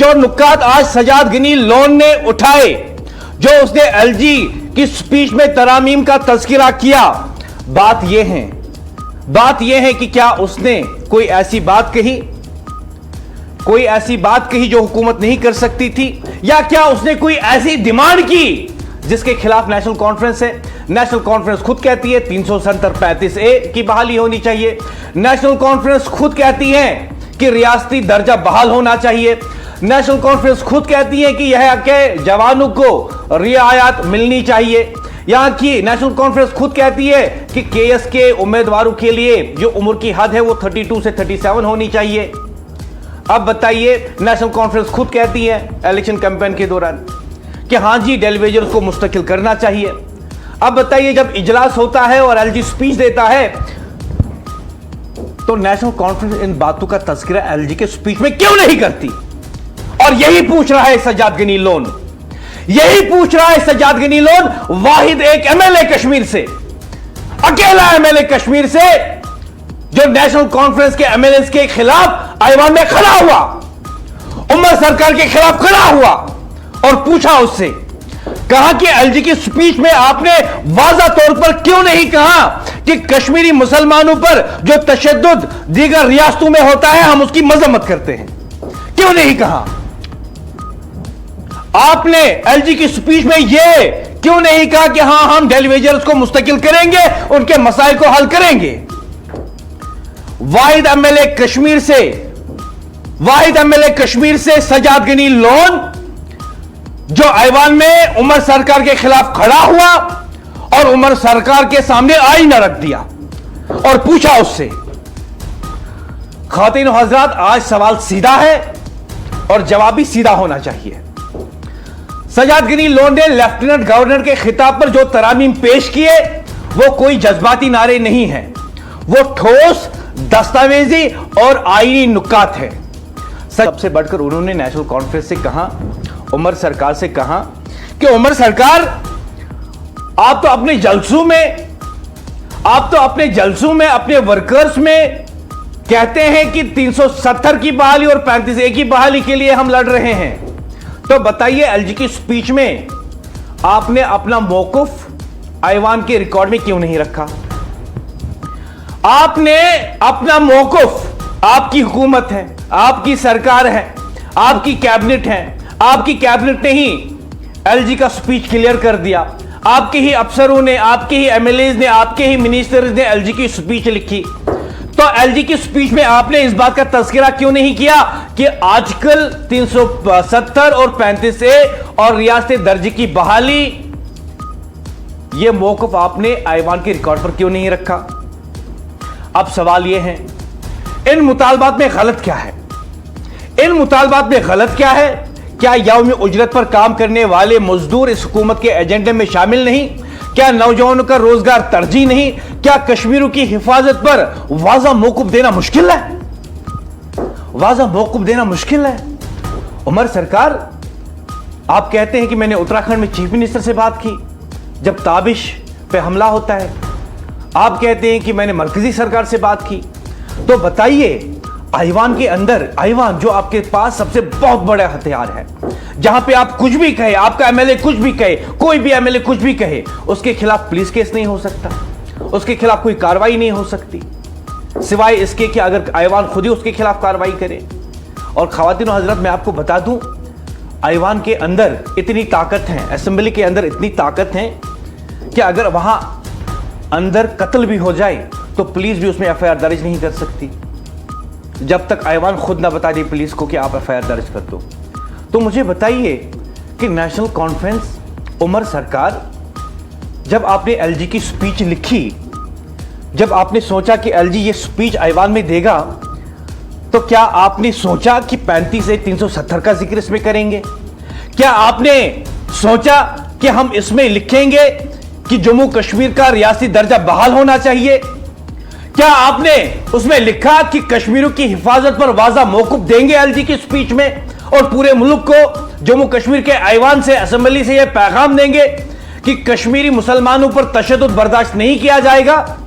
जो नुक्कात आज सजाद गनी लोन ने उठाए, जो उसने एलजी की स्पीच में तरामीम का तज़किरा किया, बात यह है कि क्या उसने कोई ऐसी बात कही जो हुकूमत नहीं कर सकती थी, या क्या उसने कोई ऐसी डिमांड की जिसके खिलाफ नेशनल कॉन्फ्रेंस है। नेशनल कॉन्फ्रेंस खुद कहती है 370-35A की बहाली होनी चाहिए। नेशनल कॉन्फ्रेंस खुद कहती है कि रियासती दर्जा बहाल होना चाहिए। नेशनल कॉन्फ्रेंस खुद कहती है कि यह के जवानों को रियायत मिलनी चाहिए। यहां की नेशनल कॉन्फ्रेंस खुद कहती है कि केएस के उम्मीदवारों के लिए जो उम्र की हद है वो 32 से 37 होनी चाहिए। अब बताइए, नेशनल कॉन्फ्रेंस खुद कहती है इलेक्शन कैंपेन के दौरान कि हां जी डेलीवेजर्स को मुस्तकिल करना चाहिए। अब बताइए, जब इजलास होता है और एलजी स्पीच देता है तो नेशनल कॉन्फ्रेंस इन बातों का तज़किरा एलजी के स्पीच में क्यों नहीं करती? और यही पूछ रहा है सजाद गनी लोन, वाहिद एक एमएलए कश्मीर से, अकेला एमएलए कश्मीर से जो नेशनल कॉन्फ्रेंस के एमएलए के खिलाफ ऐवान में खड़ा हुआ, उमर सरकार के खिलाफ खड़ा हुआ और पूछा उससे, कहा कि एलजी की स्पीच में आपने वाज़ा तौर पर क्यों नहीं कहा कि कश्मीरी मुसलमानों पर जो तशद्दुद दीगर रियासतों में होता है हम उसकी मजम्मत करते हैं? क्यों नहीं कहा आपने? एलजी की स्पीच में यह क्यों नहीं कहा कि हां हम डेलीवेजर्स को मुस्तकिल करेंगे, उनके मसाइल को हल करेंगे? वाहिद एमएलए कश्मीर से सजाद गनी लोन जो ऐवान में उमर सरकार के खिलाफ खड़ा हुआ और उमर सरकार के सामने आईना रख दिया और पूछा उससे। खातिन हजरात, आज सवाल सीधा है और जवाब भी सीधा होना चाहिए। सजाद गनी लोन ने लेफ्टिनेंट गवर्नर के खिताब पर जो तरामीम पेश किए वो कोई जज्बाती नारे नहीं है, वो ठोस दस्तावेजी और आईनी नुकात है। सबसे बढ़कर उन्होंने नेशनल कॉन्फ्रेंस से कहा, उमर सरकार से कहा कि उमर सरकार, आप तो अपने जलसों में अपने वर्कर्स में कहते हैं कि 370 की बहाली और 35A की बहाली के लिए हम लड़ रहे हैं। तो बताइए, एलजी की स्पीच में आपने अपना मौकूफ ऐवान के रिकॉर्ड में क्यों नहीं रखा? आपने अपना मौकूफ, आपकी हुकूमत है, आपकी सरकार है, आपकी कैबिनेट है, आपकी कैबिनेट ने ही एलजी का स्पीच क्लियर कर दिया। आपके ही अफसरों ने, आपके ही एमएलएज ने, आपके ही मिनिस्टर्स ने एलजी की स्पीच लिखी। तो एलजी की स्पीच में आपने इस बात का तज़किरा क्यों नहीं किया कि आजकल 370 और 35A और रियासती दर्जे की बहाली, यह मौकफ आपने ऐवान के रिकॉर्ड पर क्यों नहीं रखा? अब सवाल यह है, इन मुतालबात में गलत क्या है? क्या यौम उजरत पर काम करने वाले मजदूर इस हुकूमत के एजेंडे में शामिल नहीं? क्या नौजवानों का रोजगार तरजीह नहीं? क्या कश्मीरों की हिफाजत पर वाज़ा मौकूफ देना मुश्किल है? उमर सरकार, आप कहते हैं कि मैंने उत्तराखंड में चीफ मिनिस्टर से बात की जब ताबिश पे हमला होता है। आप कहते हैं कि मैंने मरकजी सरकार से बात की। तो बताइए, ऐवान के अंदर, ऐवान जो आपके पास सबसे बहुत बड़ा हथियार है, जहां पे आप कुछ भी कहे, आपका एमएलए कुछ भी कहे, कोई भी एमएलए कुछ भी कहे, उसके खिलाफ पुलिस केस नहीं हो सकता, उसके खिलाफ कोई कार्रवाई नहीं हो सकती, सिवाय इसके कि अगर ऐवान खुद ही उसके खिलाफ कार्रवाई करे। और खवातीन और हजरत, मैं आपको बता दूं, ऐवान के अंदर इतनी ताकत है, असेंबली के अंदर इतनी ताकत है कि अगर वहां अंदर कत्ल भी हो जाए तो पुलिस भी उसमें एफआईआर दर्ज नहीं कर सकती जब तक ऐवान खुद ना बता दे पुलिस को कि आप एफआईआर दर्ज कर दो। तो मुझे बताइए कि नेशनल कॉन्फ्रेंस, उमर सरकार, जब आपने एलजी की स्पीच लिखी, जब आपने सोचा कि एलजी ये स्पीच ऐवान में देगा, तो क्या आपने सोचा कि 35 से 370 का जिक्र इसमें करेंगे? क्या आपने सोचा कि हम इसमें लिखेंगे कि जम्मू कश्मीर का रियासती दर्जा बहाल होना चाहिए? क्या आपने उसमें लिखा कि कश्मीरों की हिफाजत पर वाज़ा मौकूफ देंगे एलजी की स्पीच में, और पूरे मुल्क को, जम्मू कश्मीर के ऐवान से, असेंबली से यह पैगाम देंगे कि कश्मीरी मुसलमानों पर तशद्दुद बर्दाश्त नहीं किया जाएगा?